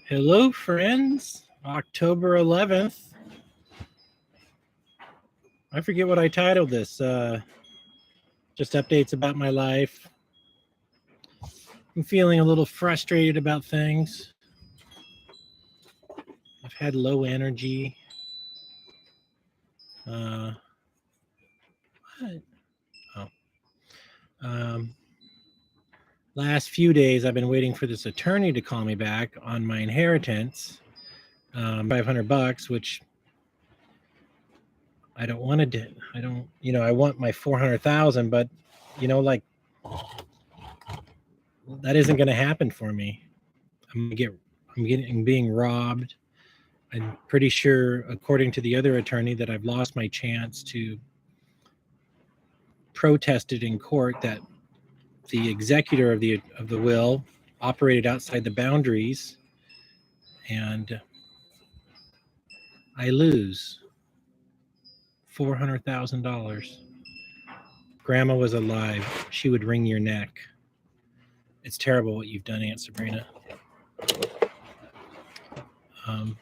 Hello, friends. October 11th. I forget what I titled this. Just updates about my life. I'm feeling a little frustrated about things. I've had low energy. Uh, what? Oh. Um, Last few days, I've been waiting for this attorney to call me back on my inheritance, $500, which I don't want to do. I don't, I want my 400,000, but like that isn't going to happen for me. I'm being robbed. I'm pretty sure, according to the other attorney, that I've lost my chance to protest it in court. That the executor of the will operated outside the boundaries, and I lose $400,000. Grandma was alive; she would wring your neck. It's terrible what you've done, Aunt Sabrina. Um,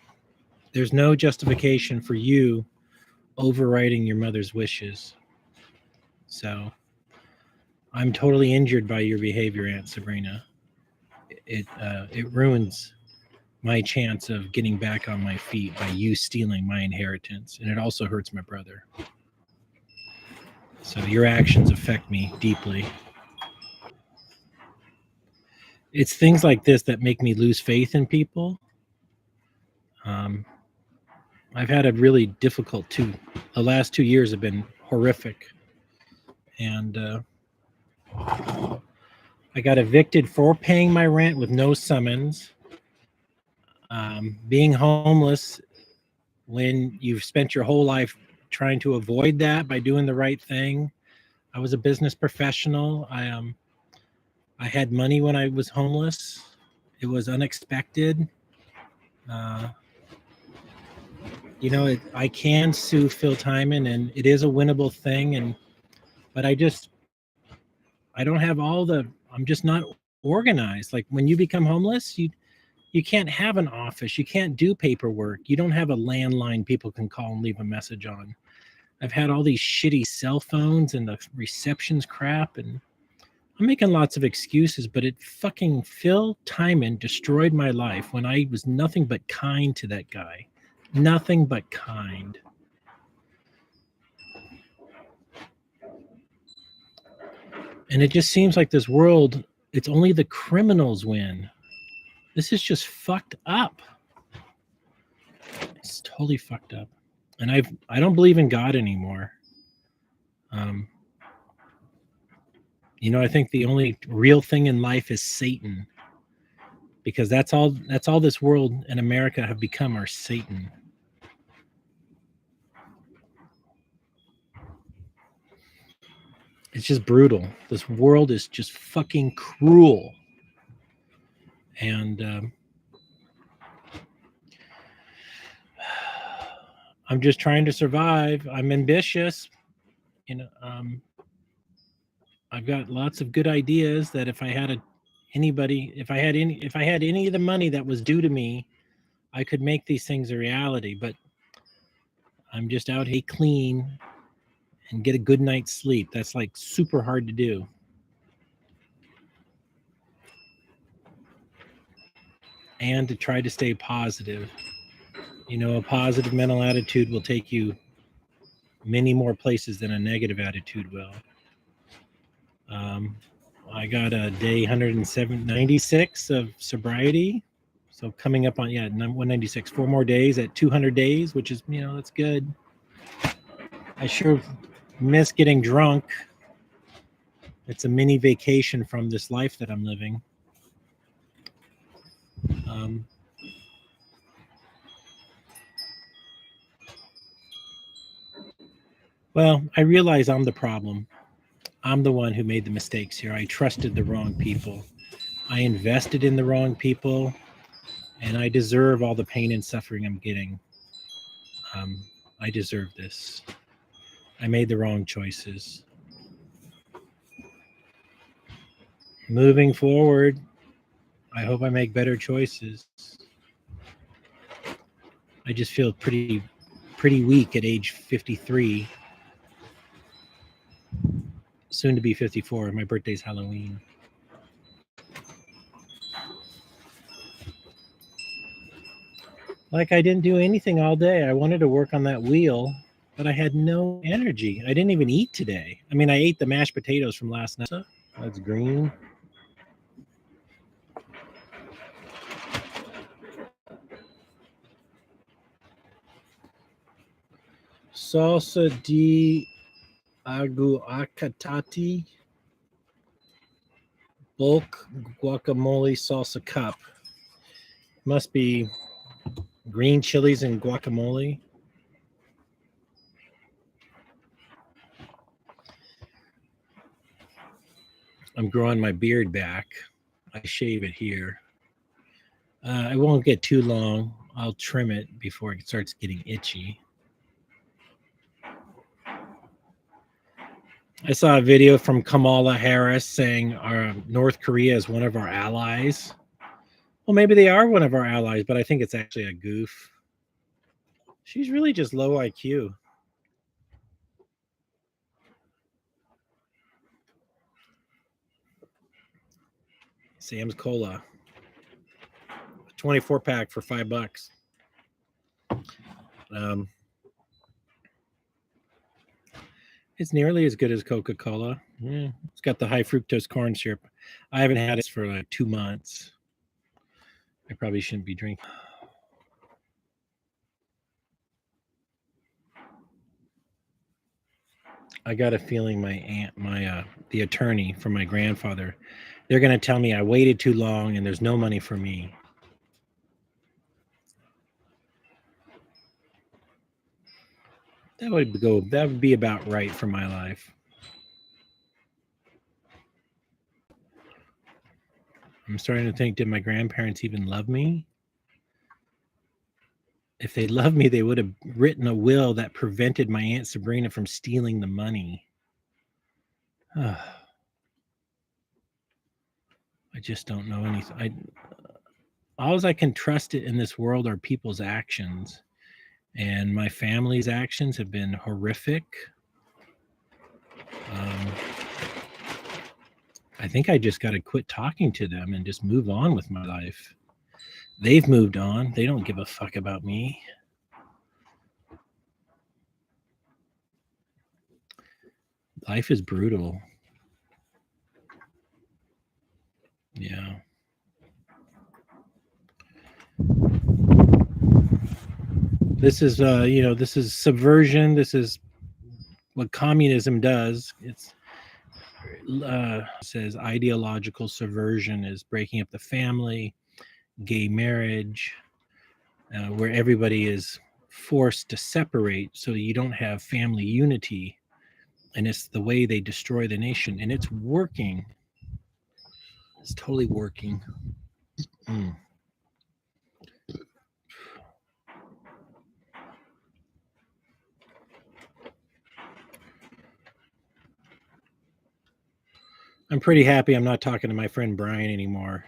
there's no justification for you overriding your mother's wishes. So I'm totally injured by your behavior, Aunt Sabrina. It ruins my chance of getting back on my feet by you stealing my inheritance, and it also hurts my brother. So your actions affect me deeply. It's things like this that make me lose faith in people. Um, I've had a really difficult The last 2 years have been horrific, and I got evicted for paying my rent with no summons. Being homeless when you've spent your whole life trying to avoid that by doing the right thing. I was a business professional. I had money when I was homeless. It was unexpected. Uh, I can sue Phil Timon, and it is a winnable thing. But I don't have all the. I'm just not organized. Like when you become homeless, you can't have an office. You can't do paperwork. You don't have a landline people can call and leave a message on. I've had all these shitty cell phones and the reception's crap, and I'm making lots of excuses, but it fucking Phil Timon destroyed my life when I was nothing but kind to that guy. Nothing but kind. And it just seems like this world, it's only the criminals win. This is just fucked up. It's totally fucked up. And I don't believe in God anymore. Um, I think the only real thing in life is Satan, because that's all this world and America have become are Satan. It's just brutal. This world is just fucking cruel. And I'm just trying to survive. I'm ambitious. You know, um, I've got lots of good ideas that if I had any of the money that was due to me, I could make these things a reality. But I'm just out here clean and get a good night's sleep. That's like super hard to do. And to try to stay positive. A positive mental attitude will take you many more places than a negative attitude will. Um, I got a day 96 of sobriety. So coming up on 196, 4 more days at 200 days, which is that's good. I sure miss getting drunk. It's a mini vacation from this life that I'm living. Um, well, I realize I'm the problem. I'm the one who made the mistakes here. I trusted the wrong people. I invested in the wrong people, and I deserve all the pain and suffering I'm getting. Um, I deserve this. I made the wrong choices. Moving forward, I hope I make better choices. I just feel pretty weak at age 53, soon to be 54. My birthday's Halloween. Like I didn't do anything all day. I wanted to work on that wheel, but I had no energy. I didn't even eat today. I mean, I ate the mashed potatoes from last night. That's green. Salsa di aguacate, bulk guacamole salsa cup. Must be green chilies and guacamole. I'm growing my beard back. I shave it here. I won't get too long. I'll trim it before it starts getting itchy. I saw a video from Kamala Harris saying North Korea is one of our allies. Well, maybe they are one of our allies, but I think it's actually a goof. She's really just low IQ. Sam's Cola. 24 pack for $5. It's nearly as good as Coca-Cola. Yeah, it's got the high fructose corn syrup. I haven't had it for like 2 months. I probably shouldn't be drinking. I got a feeling the attorney from my grandfather, they're going to tell me I waited too long and there's no money for me. That would be about right for my life. I'm starting to think, did my grandparents even love me? If they loved me, they would have written a will that prevented my Aunt Sabrina from stealing the money. I just don't know anything. All I can trust it in this world are people's actions. And my family's actions have been horrific. I think I just got to quit talking to them and just move on with my life. They've moved on. They don't give a fuck about me. Life is brutal. Yeah. This is this is subversion. This is what communism does. It's says ideological subversion is breaking up the family, gay marriage, where everybody is forced to separate so you don't have family unity. And it's the way they destroy the nation. And it's working. It's totally working. I'm pretty happy I'm not talking to my friend Brian anymore.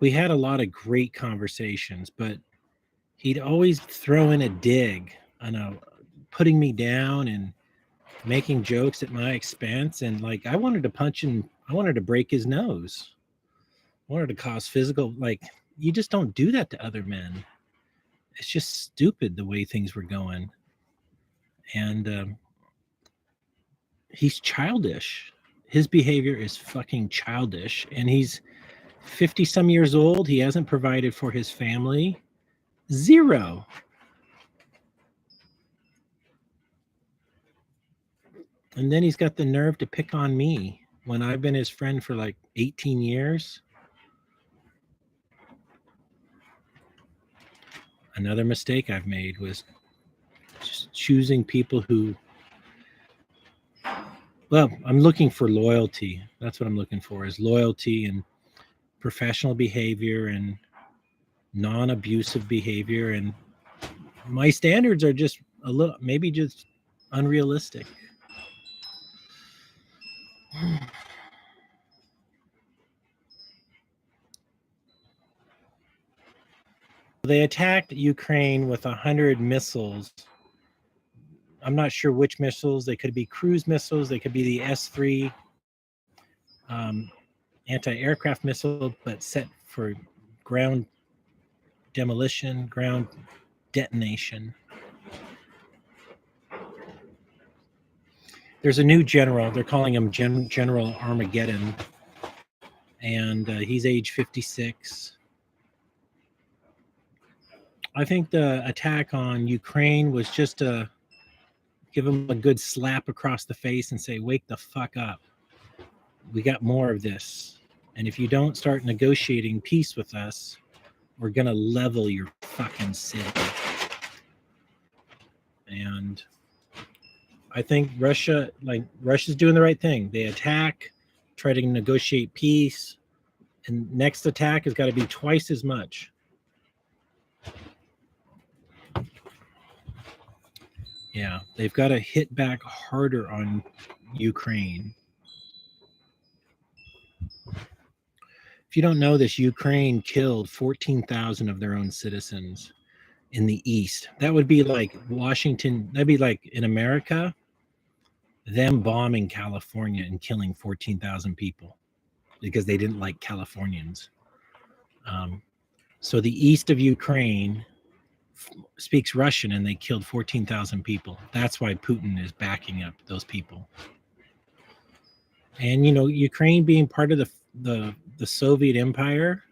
We had a lot of great conversations, but he'd always throw in a dig, putting me down and making jokes at my expense. And like, I wanted to punch him. I wanted to break his nose. I wanted to cause physical, like, you just don't do that to other men. It's just stupid the way things were going. And he's childish. His behavior is fucking childish. And he's 50 some years old. He hasn't provided for his family. Zero. And then he's got the nerve to pick on me when I've been his friend for like 18 years. Another mistake I've made was just choosing people who, well, I'm looking for loyalty. That's what I'm looking for, is loyalty and professional behavior and non-abusive behavior. And my standards are just a little, maybe just unrealistic. They attacked Ukraine with 100 missiles. I'm not sure which missiles. They could be cruise missiles. They could be the S-3 anti-aircraft missile, but set for ground demolition, ground detonation. There's a new general. They're calling him General Armageddon, and he's age 56. I think the attack on Ukraine was just to give him a good slap across the face and say, wake the fuck up. We got more of this. And if you don't start negotiating peace with us, we're going to level your fucking city. And I think Russia's doing the right thing. They attack, try to negotiate peace, and next attack has got to be twice as much. Yeah, they've got to hit back harder on Ukraine. If you don't know this, Ukraine killed 14,000 of their own citizens in the east. That would be like Washington. That'd be like in America, them bombing California and killing 14,000 people because they didn't like Californians. So the east of Ukraine speaks Russian, and they killed 14,000 people. That's why Putin is backing up those people. And Ukraine being part of the Soviet Empire,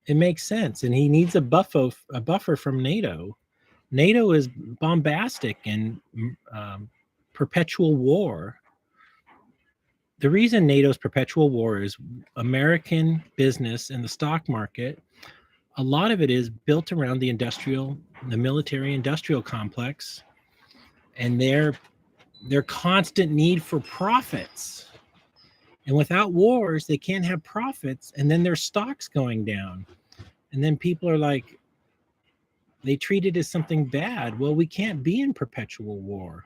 it makes sense. And he needs a buffer from NATO. NATO is bombastic and perpetual war. The reason NATO's perpetual war is American business and the stock market. A lot of it is built around the military industrial complex, and their constant need for profits. And without wars, they can't have profits, and then their stock's going down. And then people are like, they treat it as something bad. Well, we can't be in perpetual war.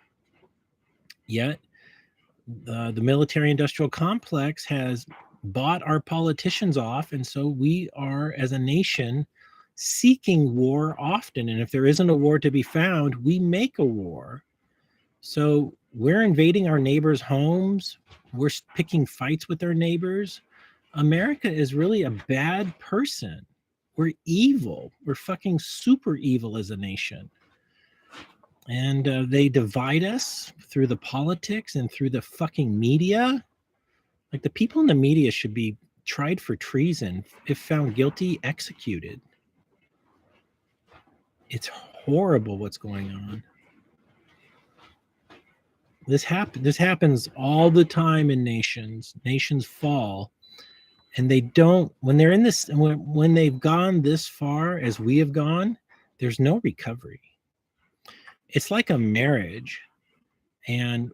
Yet, the military industrial complex has bought our politicians off, and so we are, as a nation, seeking war often. And if there isn't a war to be found, we make a war. So we're invading our neighbors' homes. We're picking fights with our neighbors. America is really a bad person. We're evil. We're fucking super evil as a nation. And they divide us through the politics and through the fucking media. Like, the people in the media should be tried for treason. If found guilty, executed. It's horrible what's going on. This happens all the time in nations. Nations fall, and they don't. When they're in this, when they've gone this far as we have gone, there's no recovery. It's like a marriage, and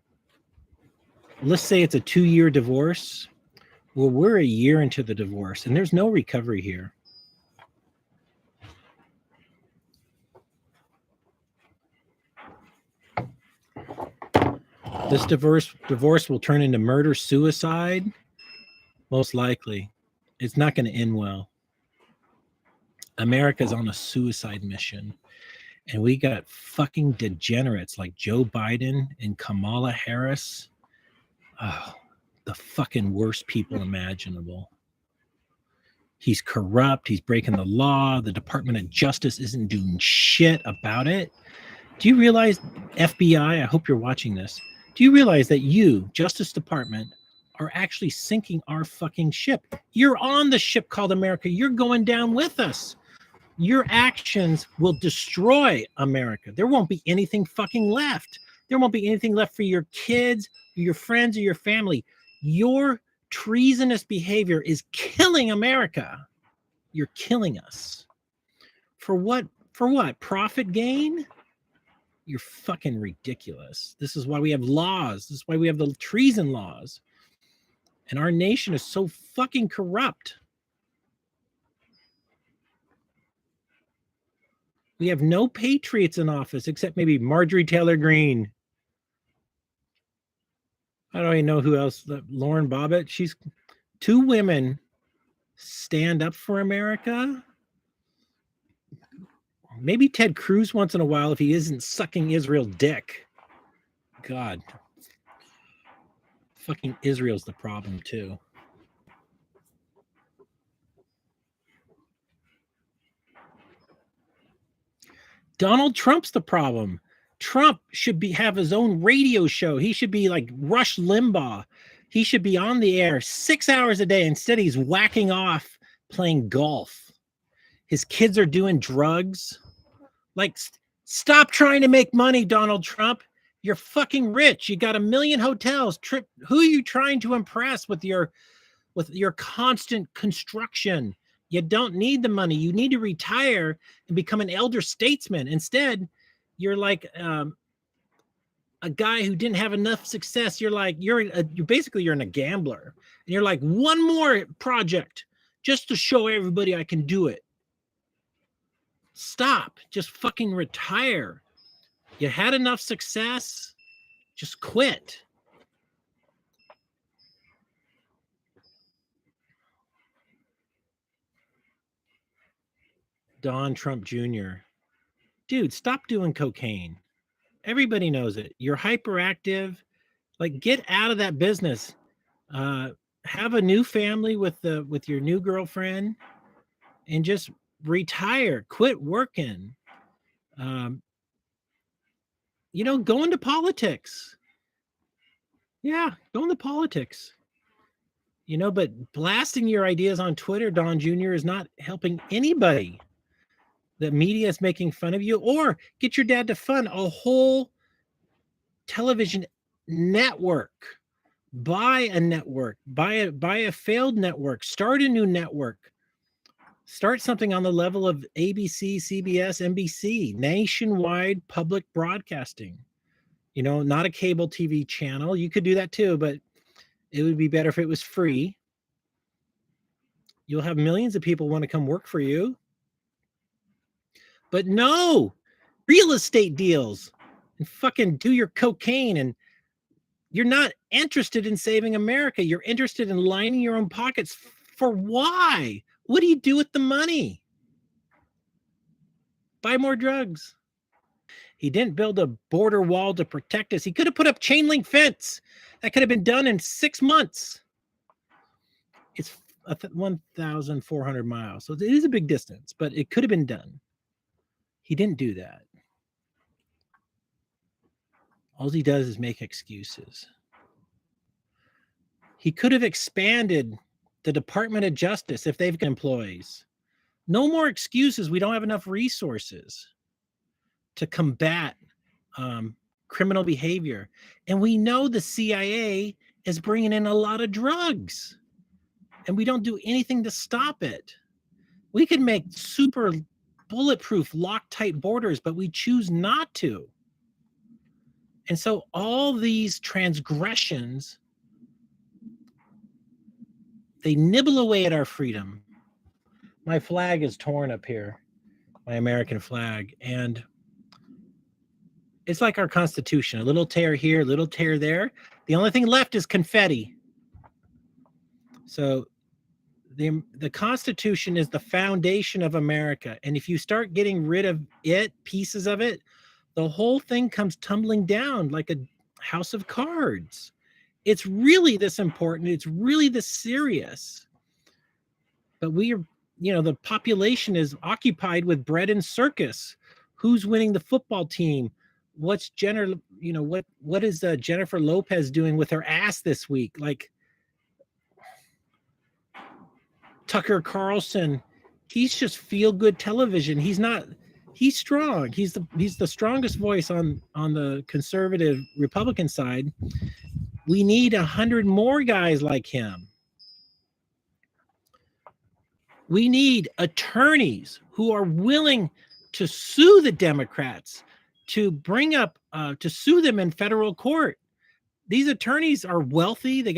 let's say it's a 2-year divorce. Well, we're a year into the divorce, and there's no recovery here. This divorce will turn into murder, suicide, most likely. It's not going to end well. America's on a suicide mission, and we got fucking degenerates like Joe Biden and Kamala Harris. Oh, the fucking worst people imaginable. He's corrupt. He's breaking the law. The Department of Justice isn't doing shit about it. Do you realize, FBI, I hope you're watching this, do you realize that you, Justice Department, are actually sinking our fucking ship? You're on the ship called America. You're going down with us. Your actions will destroy America. There won't be anything fucking left. There won't be anything left for your kids, your friends, or your family. Your treasonous behavior is killing America. You're killing us. For what? For what? Profit gain? You're fucking ridiculous. This is why we have laws. This is why we have the treason laws. And our nation is so fucking corrupt. We have no patriots in office except maybe Marjorie Taylor Greene. I don't even know who else. Lauren Bobbitt. She's 2 women stand up for America. Maybe Ted Cruz once in a while if he isn't sucking Israel dick. God. Fucking Israel's the problem too. Donald Trump's the problem. Trump should have his own radio show. He should be like Rush Limbaugh. He should be on the air 6 hours a day. Instead, he's whacking off playing golf. His kids are doing drugs. Like, stop trying to make money, Donald Trump. You're fucking rich. You got 1 million hotels. Who are you trying to impress with your constant construction? You don't need the money. You need to retire and become an elder statesman. Instead, you're like a guy who didn't have enough success. You're like you're a gambler, and you're like, one more project just to show everybody I can do it. Stop. Just fucking retire. You had enough success. Just quit. Don Trump Jr. Dude, stop doing cocaine. Everybody knows it. You're hyperactive. Like, get out of that business. Have a new family with your new girlfriend, and just retire. Quit working. Go into politics. Yeah, go into politics. But blasting your ideas on Twitter, Don Jr., is not helping anybody. The media is making fun of you. Or get your dad to fund a whole television network. Buy a network. Buy a failed network. Start a new network. Start something on the level of ABC, CBS, NBC, nationwide public broadcasting. Not a cable TV channel. You could do that too, but it would be better if it was free. You'll have millions of people want to come work for you. But no, real estate deals and fucking do your cocaine. And you're not interested in saving America. You're interested in lining your own pockets. For why? What do you do with the money? Buy more drugs. He didn't build a border wall to protect us. He could have put up chain link fence. That could have been done in 6 months. It's 1,400 miles. So it is a big distance, but it could have been done. He didn't do that. All he does is make excuses. He could have expanded the Department of Justice if they've got employees. No more excuses. We don't have enough resources to combat criminal behavior. And we know the CIA is bringing in a lot of drugs, and we don't do anything to stop it. We could make super bulletproof, Loctite borders, but we choose not to. And so all these transgressions, they nibble away at our freedom. My flag is torn up here, my American flag. And it's like our Constitution, a little tear here, a little tear there. The only thing left is confetti. So the Constitution is the foundation of America. And if you start getting rid of pieces of it, the whole thing comes tumbling down like a house of cards. It's really this important. It's really this serious. But the population is occupied with bread and circus. Who's winning the football team? What's what is Jennifer Lopez doing with her ass this week? Like, Tucker Carlson, he's just feel-good television. He's strong. He's the strongest voice on the conservative Republican side. We need 100 more guys like him. We need attorneys who are willing to sue the Democrats, to bring up, to sue them in federal court. These attorneys are wealthy. They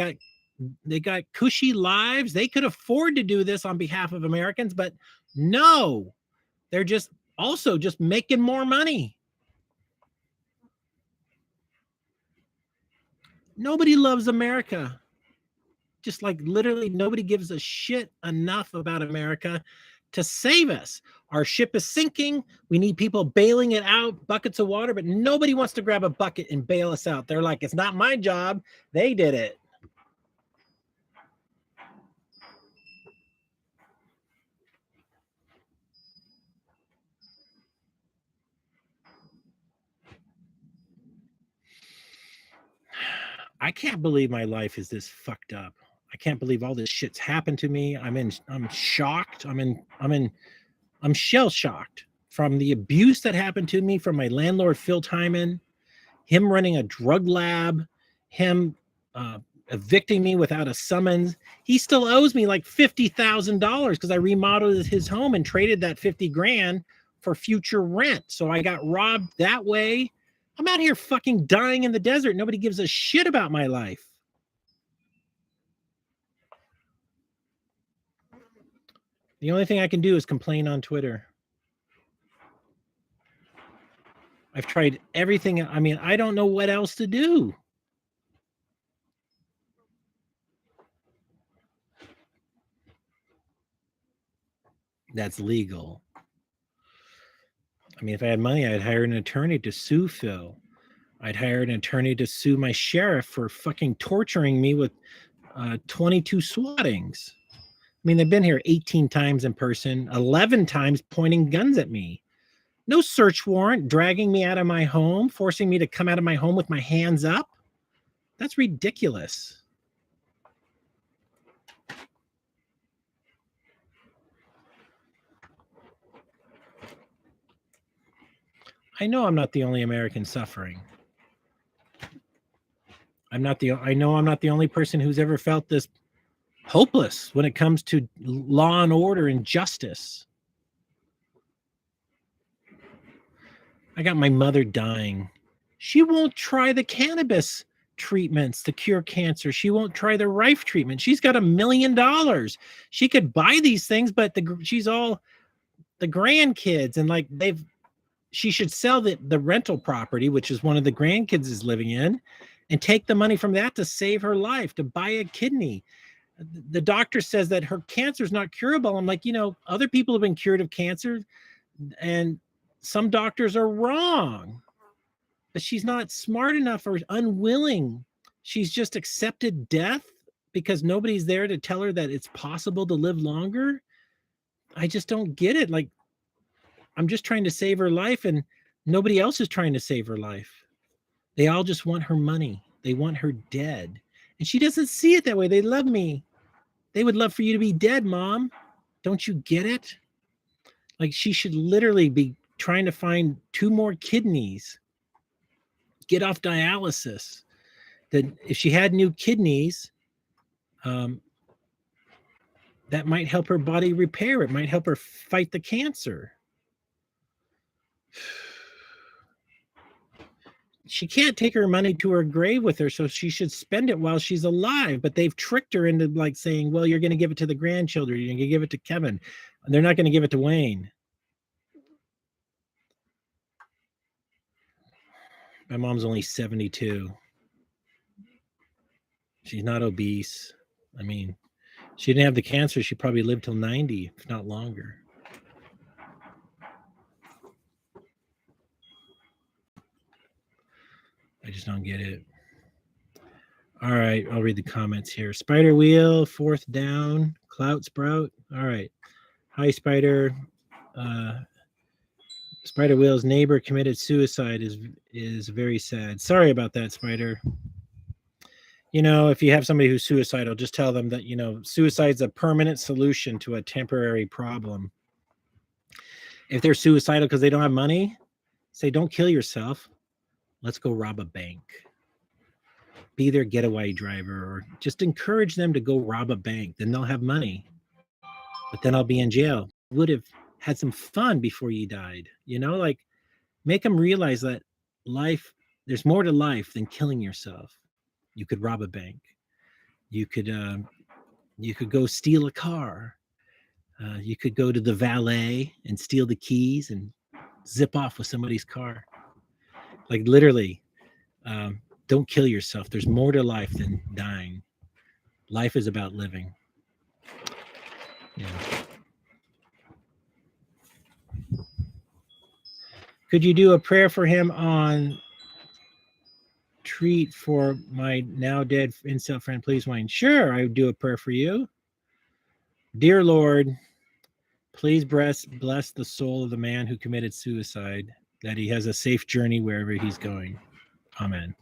got cushy lives. They could afford to do this on behalf of Americans, but no, they're just making more money. Nobody loves America. Just like literally nobody gives a shit enough about America to save us. Our ship is sinking. We need people bailing it out, buckets of water, but nobody wants to grab a bucket and bail us out. They're like, it's not my job. They did it. I can't believe my life is this fucked up. I can't believe all this shit's happened to me. I'm shocked. I'm shell shocked from the abuse that happened to me from my landlord, Phil Timon, him running a drug lab, him evicting me without a summons. He still owes me like $50,000 because I remodeled his home and traded that 50 grand for future rent. So I got robbed that way. I'm out here fucking dying in the desert. Nobody gives a shit about my life. The only thing I can do is complain on Twitter. I've tried everything. I mean, I don't know what else to do. That's legal. I mean, if I had money, I'd hire an attorney to sue Phil. I'd hire an attorney to sue my sheriff for fucking torturing me with 22 swattings. I mean, they've been here 18 times in person, 11 times pointing guns at me. No search warrant, dragging me out of my home, forcing me to come out of my home with my hands up. That's ridiculous. I know I'm not the only American suffering. I know I'm not the only person who's ever felt this hopeless when it comes to law and order and justice. I got my mother dying. She won't try the cannabis treatments to cure cancer. She won't try the Rife treatment. She's got $1 million. She could buy these things, but she's all the grandkids and like she should sell the rental property, which is one of the grandkids is living in, and take the money from that to save her life, to buy a kidney. The doctor says that her cancer is not curable. I'm like, other people have been cured of cancer, and some doctors are wrong. But she's not smart enough or unwilling. She's just accepted death because nobody's there to tell her that it's possible to live longer. I just don't get it. Like, I'm just trying to save her life, and nobody else is trying to save her life. They all just want her money. They want her dead. And she doesn't see it that way. They love me. They would love for you to be dead, Mom. Don't you get it? Like, she should literally be trying to find 2 more kidneys, get off dialysis. That if she had new kidneys, that might help her body repair. It might help her fight the cancer. She can't take her money to her grave with her, so she should spend it while she's alive. But they've tricked her into like saying, well, you're going to give it to the grandchildren. You're going to give it to Kevin. And they're not going to give it to Wayne. My mom's only 72. She's not obese. I mean, she didn't have the cancer. She probably lived till 90, if not longer. I just don't get it. All right, I'll read the comments here. Spider Wheel, 4th down. Clout Sprout. All right. Hi, Spider. Spider Wheel's neighbor committed suicide is very sad. Sorry about that, Spider. If you have somebody who's suicidal, just tell them that, suicide's a permanent solution to a temporary problem. If they're suicidal because they don't have money, say, don't kill yourself. Let's go rob a bank. Be their getaway driver, or just encourage them to go rob a bank. Then they'll have money. But then I'll be in jail. Would have had some fun before you died. Like, make them realize that there's more to life than killing yourself. You could rob a bank. You could go steal a car. You could go to the valet and steal the keys and zip off with somebody's car. Like, literally, don't kill yourself. There's more to life than dying. Life is about living. Yeah. Could you do a prayer for him on treat for my now dead incel friend, please, Wayne? Sure, I would do a prayer for you. Dear Lord, please bless the soul of the man who committed suicide, that he has a safe journey wherever he's going. Amen.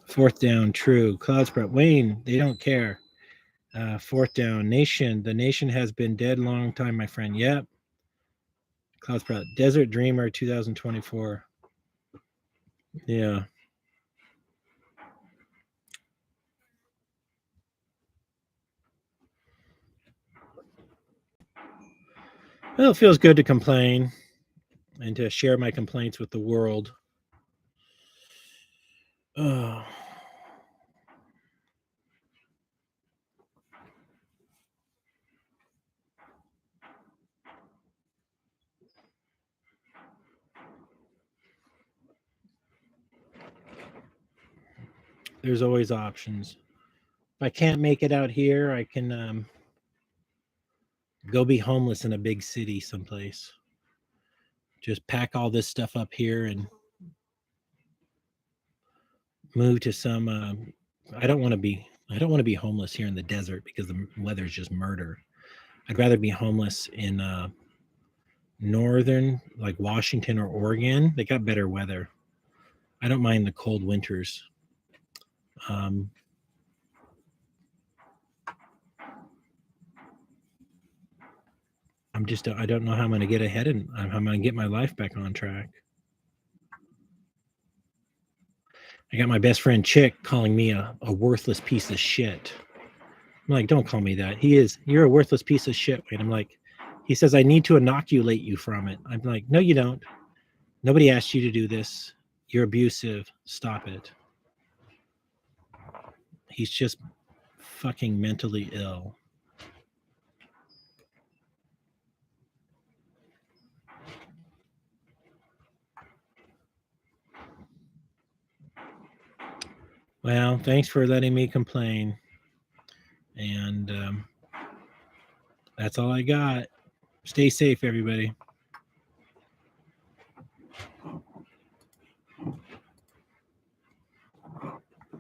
Fourth down, true. Cloud spread. Wayne, they don't care. Fourth down, nation. The nation has been dead a long time, my friend. Yep. Cloud spread. Desert Dreamer 2024. Yeah. Well, it feels good to complain and to share my complaints with the world. Oh. There's always options. If I can't make it out here, I can go be homeless in a big city someplace. Just pack all this stuff up here and move to some. I don't want to be homeless here in the desert because the weather's just murder. I'd rather be homeless in northern, like Washington or Oregon. They got better weather. I don't mind the cold winters. I don't know how I'm going to get ahead and how I'm going to get my life back on track. I got my best friend Chick calling me a worthless piece of shit. I'm like, don't call me that. You're a worthless piece of shit. Wait, I'm like, he says, I need to inoculate you from it. I'm like, no, you don't. Nobody asked you to do this. You're abusive. Stop it. He's just fucking mentally ill. Well, thanks for letting me complain. And that's all I got. Stay safe, everybody.